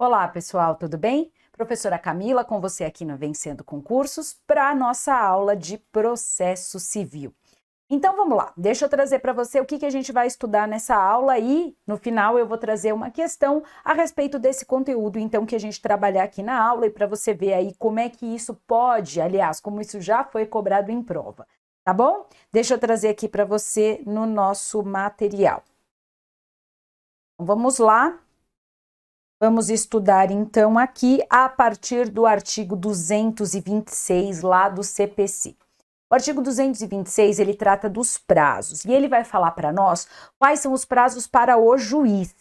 Olá, pessoal, tudo bem? Professora Camila com você aqui no Vencendo Concursos para a nossa aula de processo civil. Então vamos lá, deixa eu trazer para você o que a gente vai estudar nessa aula e no final eu vou trazer uma questão a respeito desse conteúdo então que a gente trabalhar aqui na aula e para você ver aí como é que isso pode, aliás, como isso já foi cobrado em prova, tá bom? Deixa eu trazer aqui para você no nosso material. Então, vamos lá. Vamos estudar, então, aqui a partir do artigo 226, lá do CPC. O artigo 226, ele trata dos prazos, e ele vai falar para nós quais são os prazos para o juiz.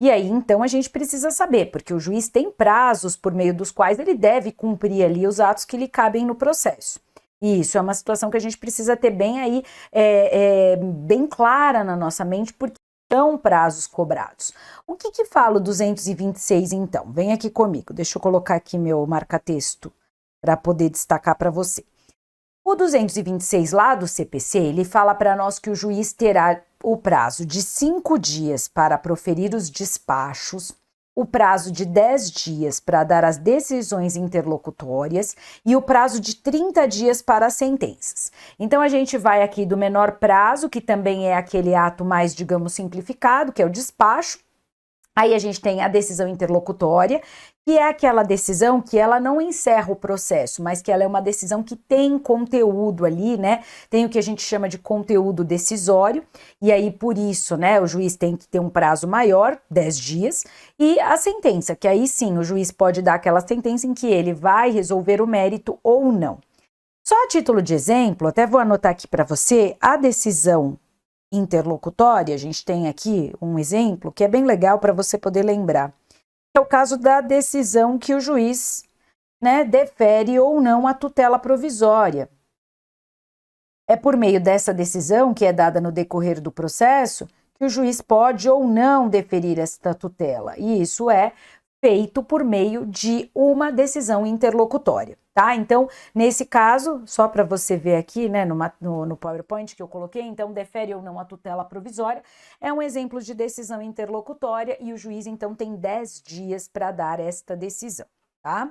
E aí, então, a gente precisa saber, porque o juiz tem prazos por meio dos quais ele deve cumprir ali os atos que lhe cabem no processo. E isso é uma situação que a gente precisa ter bem aí, bem clara na nossa mente, porque são prazos cobrados. O que fala o 226 então? Vem aqui comigo, deixa eu colocar aqui meu marca-texto para poder destacar para você. O 226 lá do CPC, ele fala para nós que o juiz terá o prazo de 5 dias para proferir os despachos, o prazo de 10 dias para dar as decisões interlocutórias e o prazo de 30 dias para as sentenças. Então, a gente vai aqui do menor prazo, que também é aquele ato mais, digamos, simplificado, que é o despacho. Aí a gente tem a decisão interlocutória, que é aquela decisão que ela não encerra o processo, mas que ela é uma decisão que tem conteúdo ali, né? Tem o que a gente chama de conteúdo decisório, e aí por isso, né, o juiz tem que ter um prazo maior, 10 dias, e a sentença, que aí sim o juiz pode dar aquela sentença em que ele vai resolver o mérito ou não. Só a título de exemplo, até vou anotar aqui para você, a decisão interlocutória, a gente tem aqui um exemplo que é bem legal para você poder lembrar. É o caso da decisão que o juiz, né, defere ou não a tutela provisória. É por meio dessa decisão, que é dada no decorrer do processo, que o juiz pode ou não deferir esta tutela. E isso é feito por meio de uma decisão interlocutória, tá? Então, nesse caso, só para você ver aqui, né, no PowerPoint que eu coloquei, então, defere ou não a tutela provisória, é um exemplo de decisão interlocutória e o juiz, então, tem 10 dias para dar esta decisão, tá?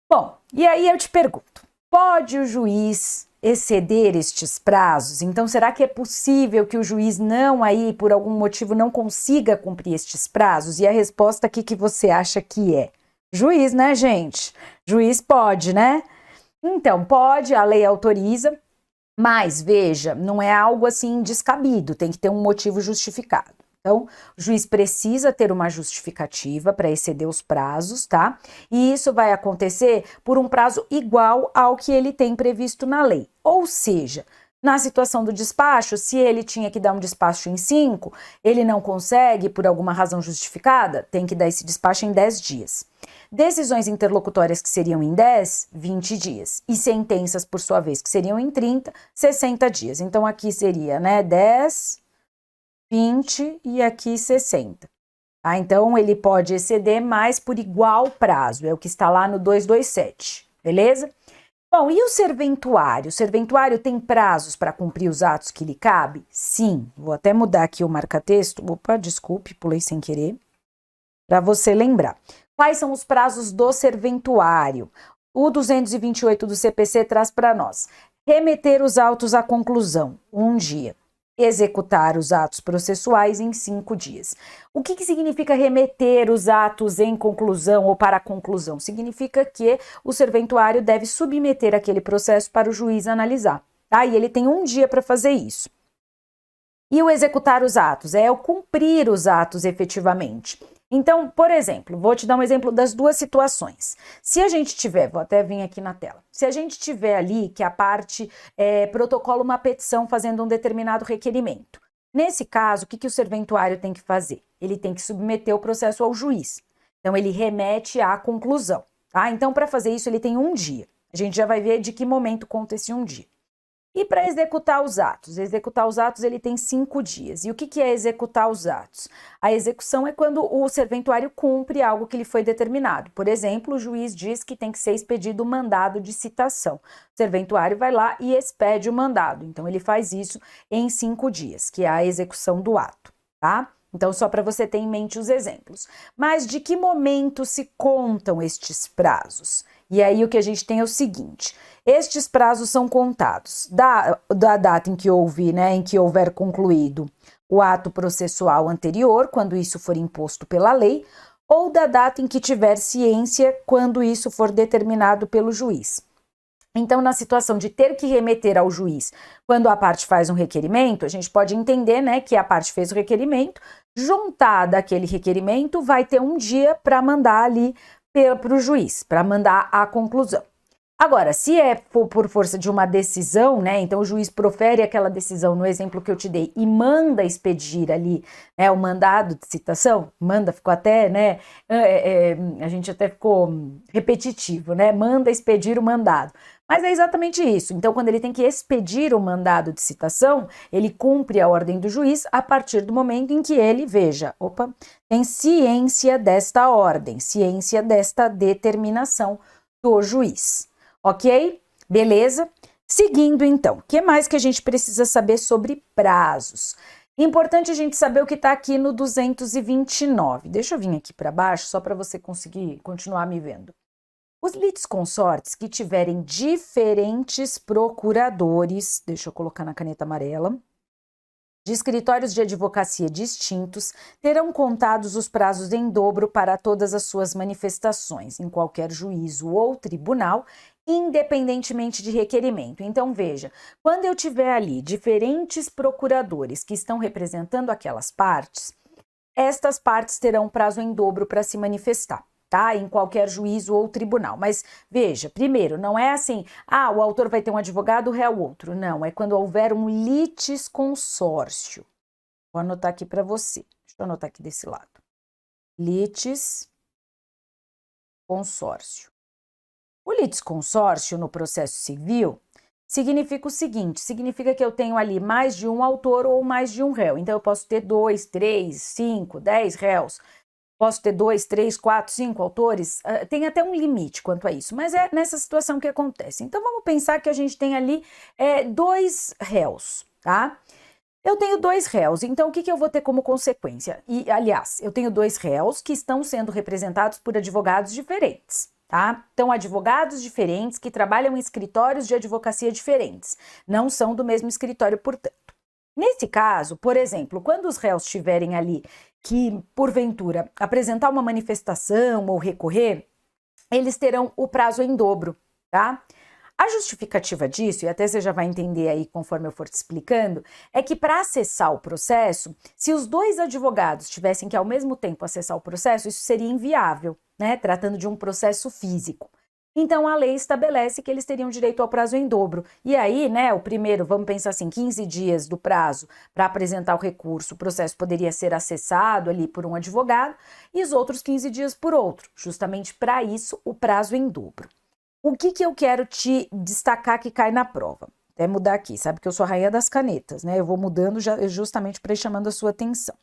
Bom, e aí eu te pergunto, pode o juiz exceder estes prazos? Então, será que é possível que o juiz não aí, por algum motivo, não consiga cumprir estes prazos? E a resposta aqui que você acha que é? Juiz, né, gente? Juiz pode, né? Então, pode, a lei autoriza, mas, veja, não é algo assim descabido, tem que ter um motivo justificado. Então, o juiz precisa ter uma justificativa para exceder os prazos, tá? E isso vai acontecer por um prazo igual ao que ele tem previsto na lei. Ou seja, na situação do despacho, se ele tinha que dar um despacho em 5, ele não consegue, por alguma razão justificada, tem que dar esse despacho em 10 dias. Decisões interlocutórias que seriam em 10, 20 dias. E sentenças, por sua vez, que seriam em 30, 60 dias. Então, aqui seria, né, 10... 20 e aqui 60. Tá? Então, ele pode exceder mais por igual prazo, é o que está lá no 227, beleza? Bom, e o serventuário? O serventuário tem prazos para cumprir os atos que lhe cabe? Sim, vou até mudar aqui o marca-texto. Opa, desculpe, pulei sem querer. Para você lembrar. Quais são os prazos do serventuário? O 228 do CPC traz para nós. Remeter os autos à conclusão, 1 dia. Executar os atos processuais em 5 dias. O que significa remeter os atos em conclusão ou para a conclusão? Significa que o serventuário deve submeter aquele processo para o juiz analisar, tá? E ele tem 1 dia para fazer isso. E o executar os atos é o cumprir os atos efetivamente. Então, por exemplo, vou te dar um exemplo das duas situações. Se a gente tiver, vou até vir aqui na tela, se a gente tiver ali que a parte protocola uma petição fazendo um determinado requerimento. Nesse caso, o que o serventuário tem que fazer? Ele tem que submeter o processo ao juiz. Então, ele remete à conclusão, tá? Então, para fazer isso, ele tem 1 dia. A gente já vai ver de que momento conta esse 1 dia. E para executar os atos? Executar os atos ele tem 5 dias. E o que é executar os atos? A execução é quando o serventuário cumpre algo que lhe foi determinado. Por exemplo, o juiz diz que tem que ser expedido o mandado de citação. O serventuário vai lá e expede o mandado. Então, ele faz isso em 5 dias, que é a execução do ato, tá? Então, só para você ter em mente os exemplos. Mas de que momento se contam estes prazos? E aí o que a gente tem é o seguinte: estes prazos são contados da data em que houve, né, em que houver concluído o ato processual anterior, quando isso for imposto pela lei, ou da data em que tiver ciência, quando isso for determinado pelo juiz. Então, na situação de ter que remeter ao juiz quando a parte faz um requerimento, a gente pode entender, né, que a parte fez o requerimento, juntada aquele requerimento, vai ter um dia para mandar ali para o juiz, para mandar a conclusão. Agora, se é por força de uma decisão, né, então o juiz profere aquela decisão no exemplo que eu te dei e manda expedir ali, né, o mandado de citação, manda, ficou até, né, a gente até ficou repetitivo, né, manda expedir o mandado. Mas é exatamente isso. Então, quando ele tem que expedir o mandado de citação, ele cumpre a ordem do juiz a partir do momento em que ele, veja, tem ciência desta ordem, ciência desta determinação do juiz. Ok? Beleza? Seguindo então, o que mais que a gente precisa saber sobre prazos? Importante a gente saber o que está aqui no 229. Deixa eu vir aqui para baixo, só para você conseguir continuar me vendo. Os litisconsortes que tiverem diferentes procuradores, deixa eu colocar na caneta amarela, de escritórios de advocacia distintos, terão contados os prazos em dobro para todas as suas manifestações, em qualquer juízo ou tribunal, independentemente de requerimento. Então, veja, quando eu tiver ali diferentes procuradores que estão representando aquelas partes, estas partes terão prazo em dobro para se manifestar, tá? Em qualquer juízo ou tribunal. Mas veja, primeiro, não é assim, o autor vai ter um advogado, o réu outro. Não, é quando houver um litisconsórcio. Vou anotar aqui para você. Deixa eu anotar aqui desse lado. Litisconsórcio. O litisconsórcio no processo civil significa o seguinte, significa que eu tenho ali mais de um autor ou mais de um réu. Então, eu posso ter 2, 3, 5, 10 réus. Posso ter 2, 3, 4, 5 autores, tem até um limite quanto a isso, mas é nessa situação que acontece. Então, vamos pensar que a gente tem ali 2 réus, tá? Eu tenho 2 réus, então o que eu vou ter como consequência? E, aliás, eu tenho 2 réus que estão sendo representados por advogados diferentes, tá? Então, advogados diferentes que trabalham em escritórios de advocacia diferentes, não são do mesmo escritório, portanto. Nesse caso, por exemplo, quando os réus estiverem ali que, porventura, apresentar uma manifestação ou recorrer, eles terão o prazo em dobro, tá? A justificativa disso, e até você já vai entender aí conforme eu for te explicando, é que para acessar o processo, se os 2 advogados tivessem que ao mesmo tempo acessar o processo, isso seria inviável, né? Tratando de um processo físico. Então, a lei estabelece que eles teriam direito ao prazo em dobro. E aí, né, o primeiro, vamos pensar assim, 15 dias do prazo para apresentar o recurso, o processo poderia ser acessado ali por um advogado e os outros 15 dias por outro. Justamente para isso, o prazo em dobro. O que eu quero te destacar que cai na prova? Até mudar aqui, sabe que eu sou a rainha das canetas, né? Eu vou mudando justamente para ir chamando a sua atenção.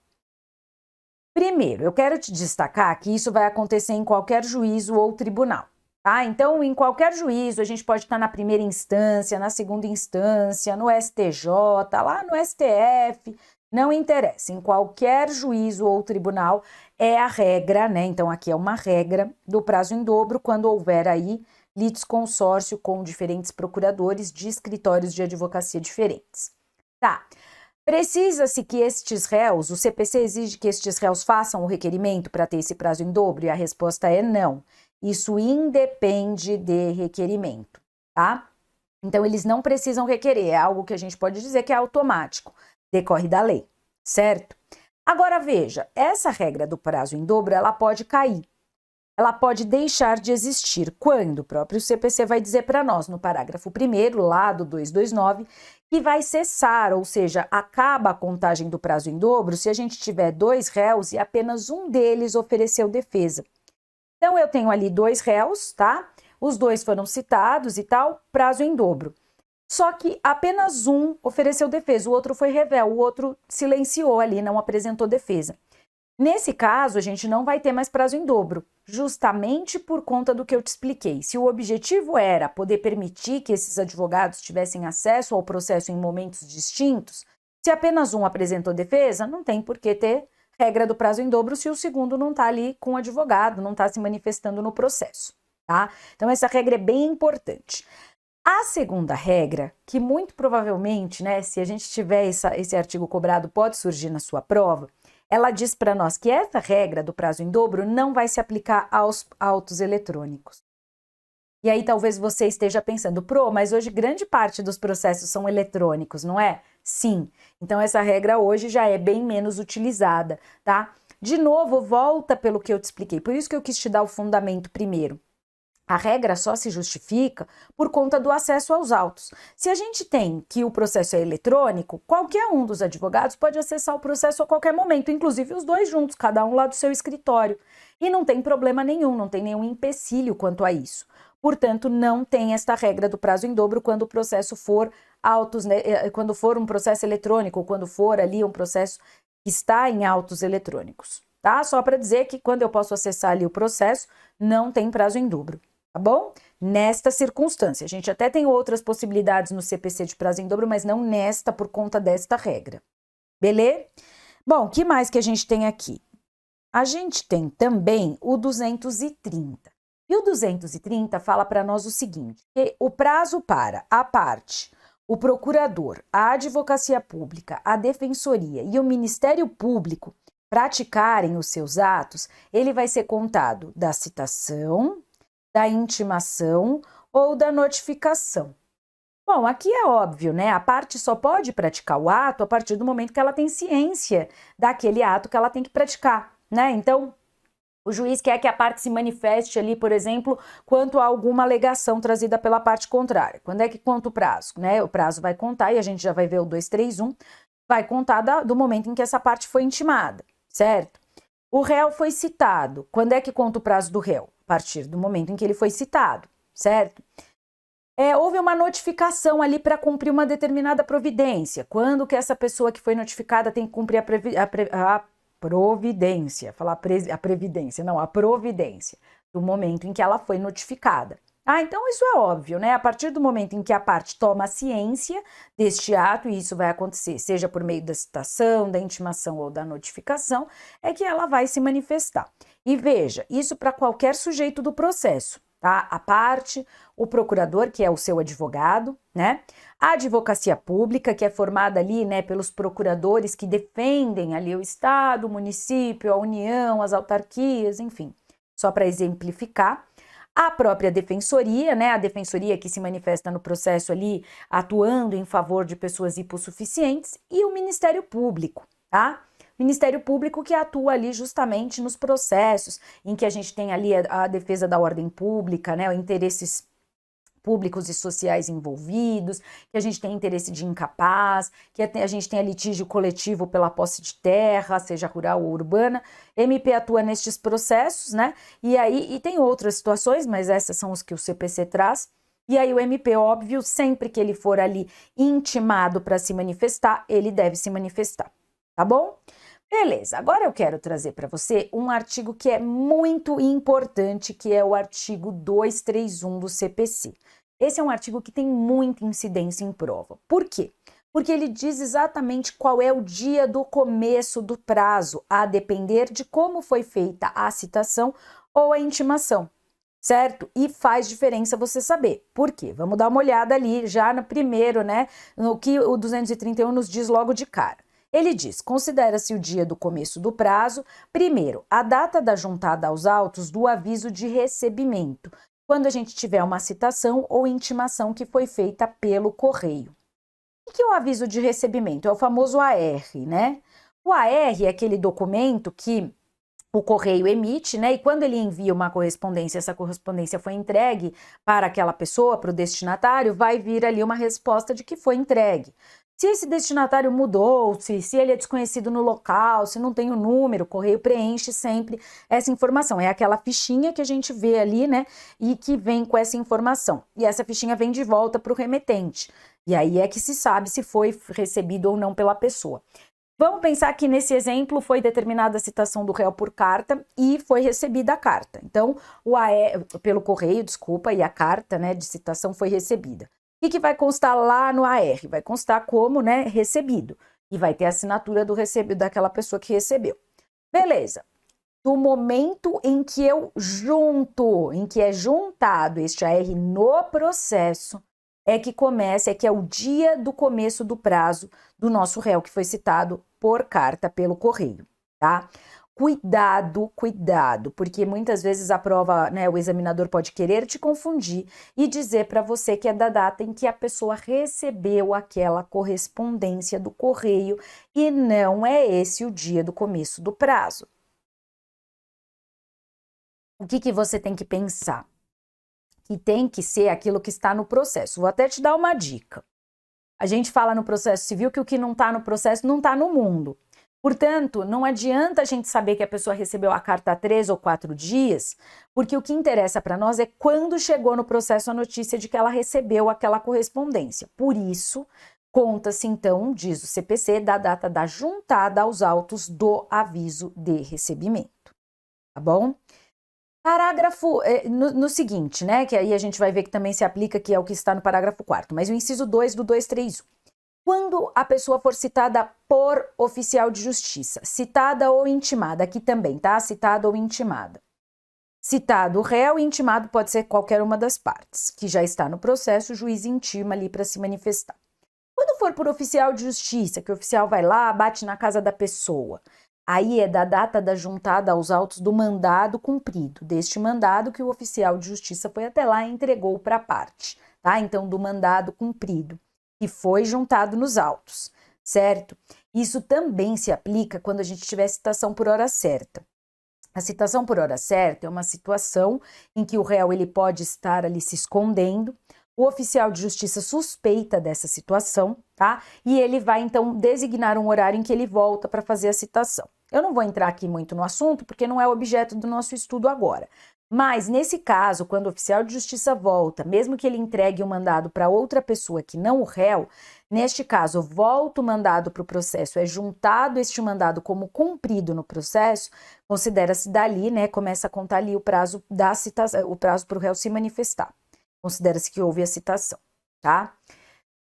Primeiro, eu quero te destacar que isso vai acontecer em qualquer juízo ou tribunal. Tá? Então, em qualquer juízo, a gente pode estar na primeira instância, na segunda instância, no STJ, lá no STF, não interessa. Em qualquer juízo ou tribunal é a regra, né? Então, aqui é uma regra do prazo em dobro quando houver aí litisconsórcio com diferentes procuradores de escritórios de advocacia diferentes. Tá. Precisa-se que estes réus, o CPC exige que estes réus façam o requerimento para ter esse prazo em dobro? E a resposta é não. Isso independe de requerimento, tá? Então, eles não precisam requerer, é algo que a gente pode dizer que é automático, decorre da lei, certo? Agora, veja, essa regra do prazo em dobro, ela pode cair, ela pode deixar de existir quando o próprio CPC vai dizer para nós, no parágrafo 1º, lá do 229, que vai cessar, ou seja, acaba a contagem do prazo em dobro se a gente tiver 2 réus e apenas um deles ofereceu defesa. Então, eu tenho ali 2 réus, tá? Os 2 foram citados e tal, prazo em dobro. Só que apenas um ofereceu defesa, o outro foi revel, o outro silenciou ali, não apresentou defesa. Nesse caso, a gente não vai ter mais prazo em dobro, justamente por conta do que eu te expliquei. Se o objetivo era poder permitir que esses advogados tivessem acesso ao processo em momentos distintos, se apenas um apresentou defesa, não tem por que ter regra do prazo em dobro se o segundo não está ali com o advogado, não está se manifestando no processo, tá? Então, essa regra é bem importante. A segunda regra, que muito provavelmente, né, se a gente tiver esse artigo cobrado, pode surgir na sua prova, ela diz para nós que essa regra do prazo em dobro não vai se aplicar aos autos eletrônicos. E aí talvez você esteja pensando, mas hoje grande parte dos processos são eletrônicos, não é? Sim. Então essa regra hoje já é bem menos utilizada, tá? De novo, volta pelo que eu te expliquei. Por isso que eu quis te dar o fundamento primeiro. A regra só se justifica por conta do acesso aos autos. Se a gente tem que o processo é eletrônico, qualquer um dos advogados pode acessar o processo a qualquer momento, inclusive os dois juntos, cada um lá do seu escritório. E não tem problema nenhum, não tem nenhum empecilho quanto a isso. Portanto, não tem esta regra do prazo em dobro quando o processo for autos, né, quando for um processo eletrônico, ou quando for ali um processo que está em autos eletrônicos, tá? Só para dizer que quando eu posso acessar ali o processo, não tem prazo em dobro. Tá bom? Nesta circunstância. A gente até tem outras possibilidades no CPC de prazo em dobro, mas não nesta por conta desta regra. Beleza? Bom, o que mais que a gente tem aqui? A gente tem também o 230. E o 230 fala para nós o seguinte, que o prazo para a parte, o procurador, a advocacia pública, a defensoria e o Ministério Público praticarem os seus atos, ele vai ser contado da citação, da intimação ou da notificação. Bom, aqui é óbvio, né? A parte só pode praticar o ato a partir do momento que ela tem ciência daquele ato que ela tem que praticar, né? Então, o juiz quer que a parte se manifeste ali, por exemplo, quanto a alguma alegação trazida pela parte contrária. Quando é que conta o prazo, né? O prazo vai contar, e a gente já vai ver o 231, vai contar do momento em que essa parte foi intimada, certo? O réu foi citado. Quando é que conta o prazo do réu? A partir do momento em que ele foi citado, certo? Houve uma notificação ali para cumprir uma determinada providência. Quando que essa pessoa que foi notificada tem que cumprir a providência? Falar a previdência, não, a providência, do momento em que ela foi notificada. Então isso é óbvio, né? A partir do momento em que a parte toma ciência deste ato, e isso vai acontecer, seja por meio da citação, da intimação ou da notificação, é que ela vai se manifestar. E veja, isso para qualquer sujeito do processo, tá? A parte, o procurador, que é o seu advogado, né? A advocacia pública, que é formada ali, né, pelos procuradores que defendem ali o Estado, o município, a União, as autarquias, enfim, só para exemplificar. A própria defensoria, né, a defensoria que se manifesta no processo ali, atuando em favor de pessoas hipossuficientes, e o Ministério Público, tá? Ministério Público que atua ali justamente nos processos em que a gente tem ali a defesa da ordem pública, né, interesses públicos e sociais envolvidos, que a gente tem interesse de incapaz, que a gente tem litígio coletivo pela posse de terra, seja rural ou urbana. MP atua nestes processos, né? E tem outras situações, mas essas são os que o CPC traz. E aí o MP, óbvio, sempre que ele for ali intimado para se manifestar, ele deve se manifestar, tá bom? Beleza, agora eu quero trazer para você um artigo que é muito importante, que é o artigo 231 do CPC. Esse é um artigo que tem muita incidência em prova. Por quê? Porque ele diz exatamente qual é o dia do começo do prazo, a depender de como foi feita a citação ou a intimação, certo? E faz diferença você saber. Por quê? Vamos dar uma olhada ali já no primeiro, né? No que o 231 nos diz logo de cara. Ele diz, considera-se o dia do começo do prazo, primeiro, a data da juntada aos autos do aviso de recebimento, quando a gente tiver uma citação ou intimação que foi feita pelo correio. O que é o aviso de recebimento? É o famoso AR, né? O AR é aquele documento que o correio emite, né? E quando ele envia uma correspondência, essa correspondência foi entregue para aquela pessoa, para o destinatário, vai vir ali uma resposta de que foi entregue. Se esse destinatário mudou, se ele é desconhecido no local, se não tem o número, o correio preenche sempre essa informação. É aquela fichinha que a gente vê ali, né? E que vem com essa informação. E essa fichinha vem de volta para o remetente. E aí é que se sabe se foi recebido ou não pela pessoa. Vamos pensar que nesse exemplo foi determinada a citação do réu por carta e foi recebida a carta. Então, pelo correio, desculpa, e a carta, né, de citação foi recebida. O que vai constar lá no AR? Vai constar como, né, recebido. E vai ter a assinatura daquela pessoa que recebeu. Beleza. Do momento em que eu junto, em que é juntado este AR no processo, é que começa, é que é o dia do começo do prazo do nosso réu que foi citado por carta pelo correio, tá? Cuidado, cuidado, porque muitas vezes a prova, né, o examinador pode querer te confundir e dizer para você que é da data em que a pessoa recebeu aquela correspondência do correio e não é esse o dia do começo do prazo. O que você tem que pensar? Que tem que ser aquilo que está no processo. Vou até te dar uma dica. A gente fala no processo civil que o que não está no processo não está no mundo. Portanto, não adianta a gente saber que a pessoa recebeu a carta há 3 ou 4 dias, porque o que interessa para nós é quando chegou no processo a notícia de que ela recebeu aquela correspondência. Por isso, conta-se então, diz o CPC, da data da juntada aos autos do aviso de recebimento. Tá bom? Parágrafo no seguinte, né? Que aí a gente vai ver que também se aplica, que é o que está no parágrafo 4º, mas o inciso 2 do 231. Quando a pessoa for citada por oficial de justiça, citada ou intimada, aqui também, tá? Citada ou intimada. Citado o réu e intimado pode ser qualquer uma das partes, que já está no processo, o juiz intima ali para se manifestar. Quando for por oficial de justiça, que o oficial vai lá, bate na casa da pessoa, aí é da data da juntada aos autos do mandado cumprido, deste mandado que o oficial de justiça foi até lá e entregou para a parte, tá? Então, do mandado cumprido, que foi juntado nos autos, certo? Isso também se aplica quando a gente tiver citação por hora certa. A citação por hora certa é uma situação em que o réu ele pode estar ali se escondendo, o oficial de justiça suspeita dessa situação, tá? E ele vai então designar um horário em que ele volta para fazer a citação. Eu não vou entrar aqui muito no assunto, porque não é objeto do nosso estudo agora. Mas, nesse caso, quando o oficial de justiça volta, mesmo que ele entregue o mandado para outra pessoa que não o réu, neste caso, volta o mandado para o processo, é juntado este mandado como cumprido no processo, considera-se dali, né, começa a contar ali o prazo da citação, o prazo para o réu se manifestar. Considera-se que houve a citação, tá?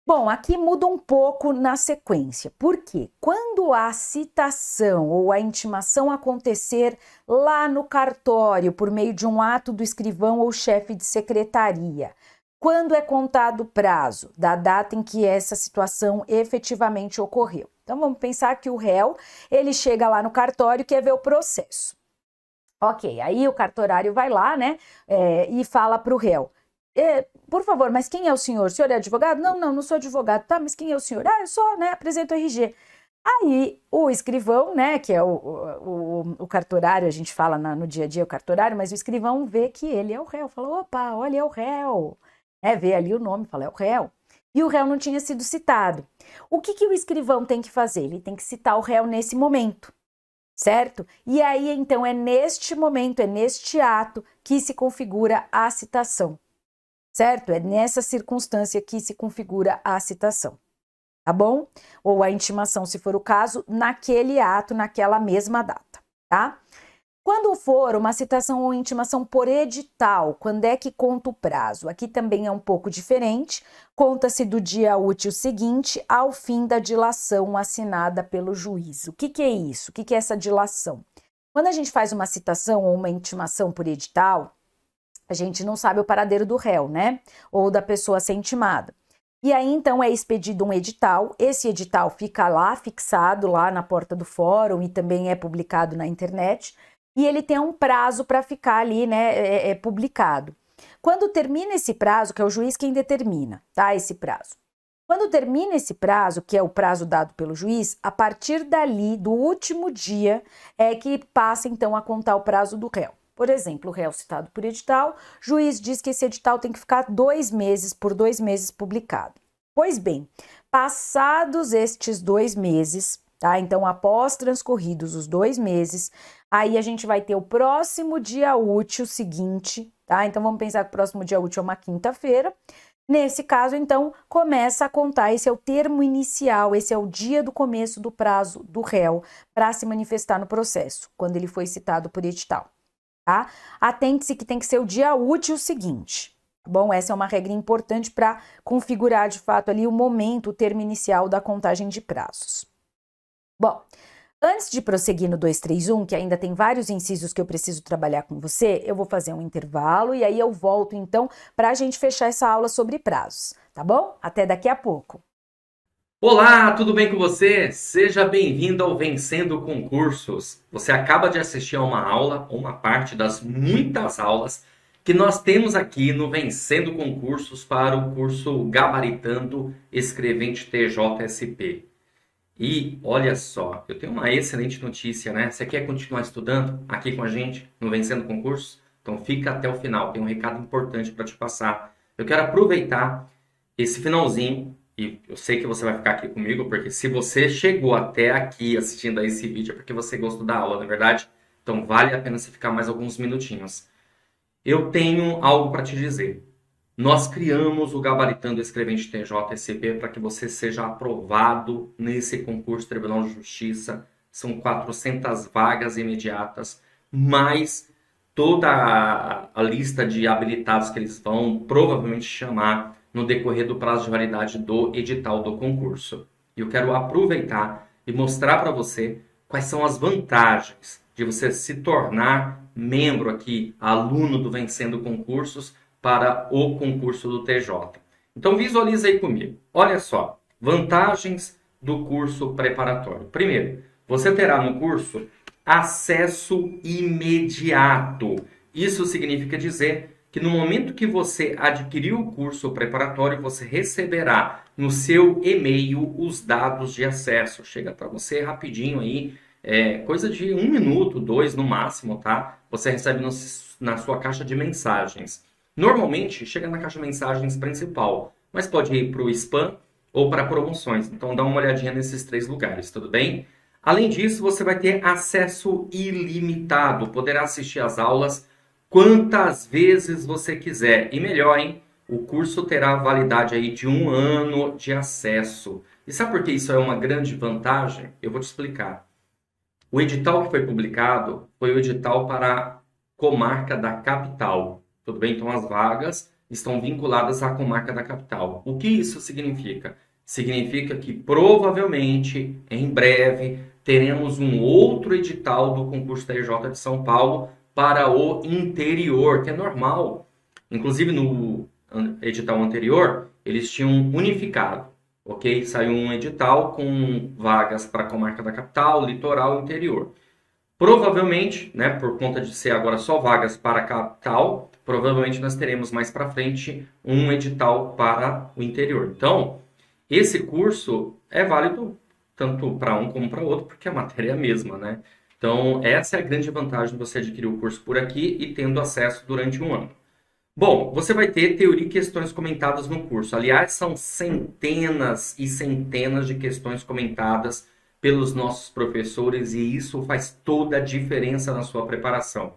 Bom, aqui muda um pouco na sequência. Por quê? Quando a citação ou a intimação acontecer lá no cartório, por meio de um ato do escrivão ou chefe de secretaria, quando é contado o prazo da data em que essa situação efetivamente ocorreu? Então, vamos pensar que o réu, ele chega lá no cartório e quer ver o processo. Ok, aí o cartorário vai lá, né, e fala para o réu, por favor, mas quem é o senhor? O senhor é advogado? Não, não sou advogado. Tá, mas quem é o senhor? Ah, eu sou, né, apresento o RG. Aí o escrivão, né, que é o cartorário, a gente fala no dia a dia o cartorário, mas o escrivão vê que ele é o réu. Fala, opa, olha, é o réu. Vê ali o nome, fala, é o réu. E o réu não tinha sido citado. O que o escrivão tem que fazer? Ele tem que citar o réu nesse momento, certo? E aí, então, é neste momento, é neste ato que se configura a citação. Certo? É nessa circunstância que se configura a citação, tá bom? Ou a intimação, se for o caso, naquele ato, naquela mesma data, tá? Quando for uma citação ou intimação por edital, quando é que conta o prazo? Aqui também é um pouco diferente, conta-se do dia útil seguinte ao fim da dilação assinada pelo juiz. O que é isso? O que é essa dilação? Quando a gente faz uma citação ou uma intimação por edital, a gente não sabe o paradeiro do réu, né? Ou da pessoa a ser intimada. E aí, então, é expedido um edital. Esse edital fica lá, fixado lá na porta do fórum e também é publicado na internet. E ele tem um prazo para ficar ali, né, publicado. Quando termina esse prazo, que é o juiz quem determina, tá, esse prazo. Quando termina esse prazo, que é o prazo dado pelo juiz, a partir dali, do último dia, é que passa, então, a contar o prazo do réu. Por exemplo, o réu citado por edital, juiz diz que esse edital tem que ficar 2 meses, por 2 meses publicado. Pois bem, passados estes 2 meses, tá? Então, após transcorridos os 2 meses, aí a gente vai ter o próximo dia útil seguinte, tá? Então, vamos pensar que o próximo dia útil é uma quinta-feira. Nesse caso, então, começa a contar, esse é o termo inicial, esse é o dia do começo do prazo do réu para se manifestar no processo, quando ele foi citado por edital. Tá? Atente-se que tem que ser o dia útil seguinte, tá bom? Essa é uma regra importante para configurar de fato ali o momento, o termo inicial da contagem de prazos. Bom, Antes de prosseguir no 231, que ainda tem vários incisos que eu preciso trabalhar com você, eu vou fazer um intervalo e aí eu volto então para a gente fechar essa aula sobre prazos, tá bom? Até daqui a pouco. Olá, tudo bem com você? Seja bem-vindo ao Vencendo Concursos. Você acaba de assistir a uma aula, uma parte das muitas aulas que nós temos aqui no Vencendo Concursos para o curso Gabaritando Escrevente TJSP. E olha só, eu tenho uma excelente notícia, né? Você quer continuar estudando aqui com a gente no Vencendo Concursos? Então fica até o final, tem um recado importante para te passar. Eu quero aproveitar esse finalzinho, e eu sei que você vai ficar aqui comigo, porque se você chegou até aqui assistindo a esse vídeo é porque você gostou da aula, não é verdade? Então vale a pena você ficar mais alguns minutinhos. Eu tenho algo para te dizer. Nós criamos o Gabaritando Escrevente TJSP para que você seja aprovado nesse concurso Tribunal de Justiça. São 400 vagas imediatas, mais toda a lista de habilitados que eles vão provavelmente chamar no decorrer do prazo de validade do edital do concurso. E eu quero aproveitar e mostrar para você quais são as vantagens de você se tornar membro aqui, aluno do Vencendo Concursos, para o concurso do TJ. Então visualiza aí comigo. Olha só, vantagens do curso preparatório. Primeiro, você terá no curso acesso imediato. Isso significa dizer que no momento que você adquirir o curso preparatório, você receberá no seu e-mail os dados de acesso. Chega para você rapidinho aí, coisa de 1 minuto, 2 no máximo, tá? Você recebe na sua caixa de mensagens. Normalmente chega na caixa de mensagens principal, mas pode ir para o spam ou para promoções. Então dá uma olhadinha nesses 3 lugares, tudo bem? Além disso, você vai ter acesso ilimitado, poderá assistir às aulas quantas vezes você quiser. E melhor, hein? O curso terá validade aí de 1 ano de acesso. E sabe por que isso é uma grande vantagem? Eu vou te explicar. O edital que foi publicado foi o edital para a comarca da capital. Tudo bem? Então as vagas estão vinculadas à comarca da capital. O que isso significa? Significa que provavelmente, em breve, teremos um outro edital do concurso TJ de São Paulo para o interior, que é normal. Inclusive no edital anterior, eles tinham unificado, ok? Saiu um edital com vagas para a comarca da capital, litoral e interior. Provavelmente, né, por conta de ser agora só vagas para a capital, provavelmente nós teremos mais para frente um edital para o interior. Então, esse curso é válido tanto para um como para outro, porque a matéria é a mesma, né? Então, essa é a grande vantagem de você adquirir o curso por aqui e tendo acesso durante 1 ano. Bom, você vai ter teoria e questões comentadas no curso. Aliás, são centenas e centenas de questões comentadas pelos nossos professores e isso faz toda a diferença na sua preparação.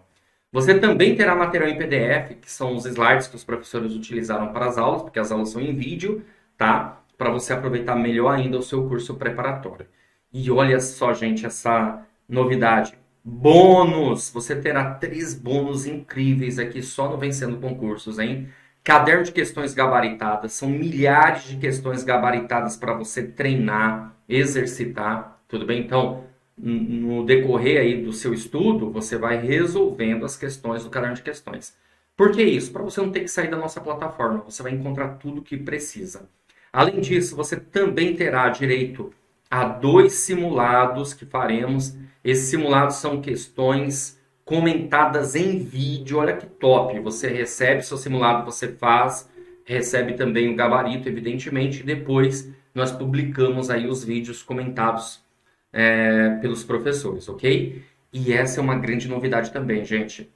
Você também terá material em PDF, que são os slides que os professores utilizaram para as aulas, porque as aulas são em vídeo, tá? Para você aproveitar melhor ainda o seu curso preparatório. E olha só, gente, essa novidade. Bônus! Você terá 3 bônus incríveis aqui só no Vencendo Concursos, hein? Caderno de questões gabaritadas. São milhares de questões gabaritadas para você treinar, exercitar, tudo bem? Então, no decorrer aí do seu estudo, você vai resolvendo as questões do caderno de questões. Por que isso? Para você não ter que sair da nossa plataforma. Você vai encontrar tudo o que precisa. Além disso, você também terá direito a 2 simulados que faremos. Esses simulados são questões comentadas em vídeo. Olha que top! Você recebe seu simulado, você faz, recebe também o gabarito, evidentemente, e depois nós publicamos aí os vídeos comentados pelos professores, ok? E essa é uma grande novidade também, gente.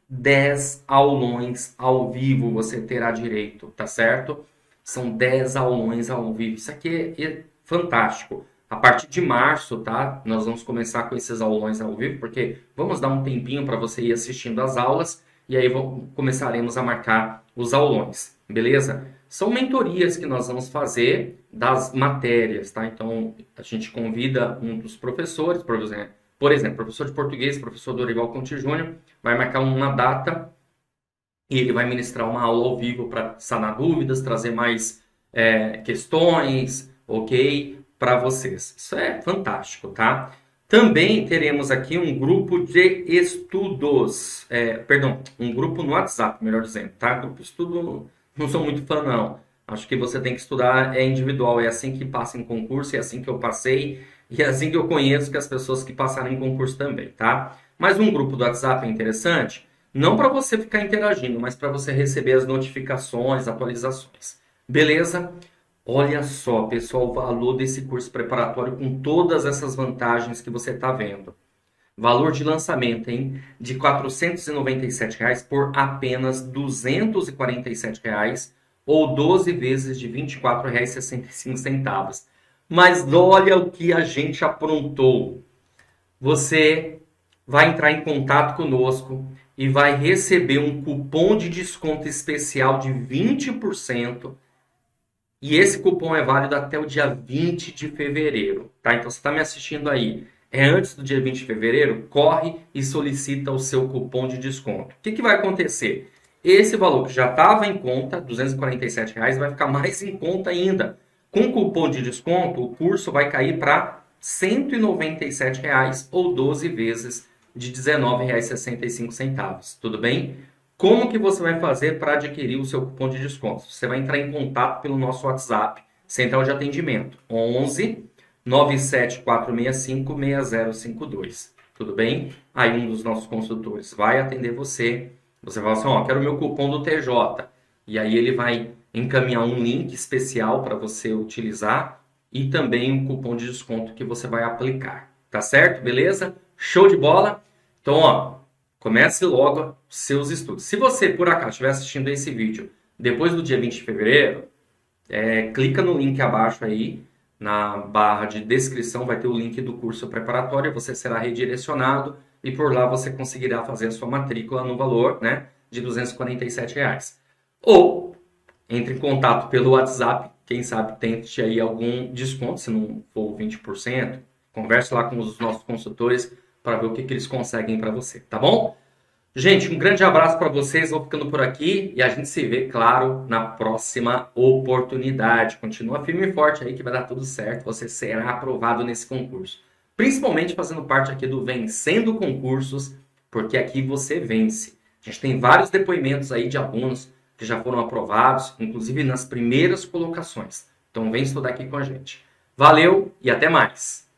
10 aulões ao vivo você terá direito, tá certo? São 10 aulões ao vivo. Isso aqui é fantástico. A partir de março, tá? Nós vamos começar com esses aulões ao vivo, porque vamos dar um tempinho para você ir assistindo as aulas e aí começaremos a marcar os aulões, beleza? São mentorias que nós vamos fazer das matérias, tá? Então, a gente convida um dos professores, por exemplo, professor de português, professor Dorival Conti Júnior, vai marcar uma data e ele vai ministrar uma aula ao vivo para sanar dúvidas, trazer mais questões, ok? Para vocês. Isso é fantástico, tá? Também teremos aqui um grupo de estudos, um grupo no WhatsApp, melhor dizendo, tá? Grupo de estudo, não sou muito fã, não. Acho que você tem que estudar, é individual, é assim que passa em concurso, é assim que eu passei, e é assim que eu conheço que as pessoas que passaram em concurso também, tá? Mas um grupo do WhatsApp é interessante, não para você ficar interagindo, mas para você receber as notificações, atualizações. Beleza? Olha só, pessoal, o valor desse curso preparatório com todas essas vantagens que você está vendo. Valor de lançamento, hein? De R$ 497 por apenas R$ 247 ou 12 vezes de R$ 24,65. Mas olha o que a gente aprontou. Você vai entrar em contato conosco e vai receber um cupom de desconto especial de 20%. E esse cupom é válido até o dia 20 de fevereiro, tá? Então você está me assistindo aí, é antes do dia 20 de fevereiro, corre e solicita o seu cupom de desconto. O que vai acontecer? Esse valor que já estava em conta, R$ 247, vai ficar mais em conta ainda. Com cupom de desconto, o curso vai cair para R$ 197 ou 12 vezes de R$ 19,65. Tudo bem? Como que você vai fazer para adquirir o seu cupom de desconto? Você vai entrar em contato pelo nosso WhatsApp, Central de Atendimento, 11 97465 6052. Tudo bem? Aí um dos nossos consultores vai atender você. Você vai falar assim, quero o meu cupom do TJ. E aí ele vai encaminhar um link especial para você utilizar e também um cupom de desconto que você vai aplicar. Tá certo? Beleza? Show de bola? Então, comece logo seus estudos. Se você, por acaso, estiver assistindo esse vídeo depois do dia 20 de fevereiro, clica no link abaixo aí, na barra de descrição, vai ter o link do curso preparatório, você será redirecionado e por lá você conseguirá fazer a sua matrícula no valor, né, de R$ 247. Ou entre em contato pelo WhatsApp, quem sabe tente aí algum desconto, se não for 20%, converse lá com os nossos consultores para ver o que eles conseguem para você, tá bom? Gente, um grande abraço para vocês, vou ficando por aqui e a gente se vê, claro, na próxima oportunidade. Continua firme e forte aí que vai dar tudo certo, você será aprovado nesse concurso. Principalmente fazendo parte aqui do Vencendo Concursos, porque aqui você vence. A gente tem vários depoimentos aí de alunos que já foram aprovados, inclusive nas primeiras colocações. Então vem estudar aqui com a gente. Valeu e até mais!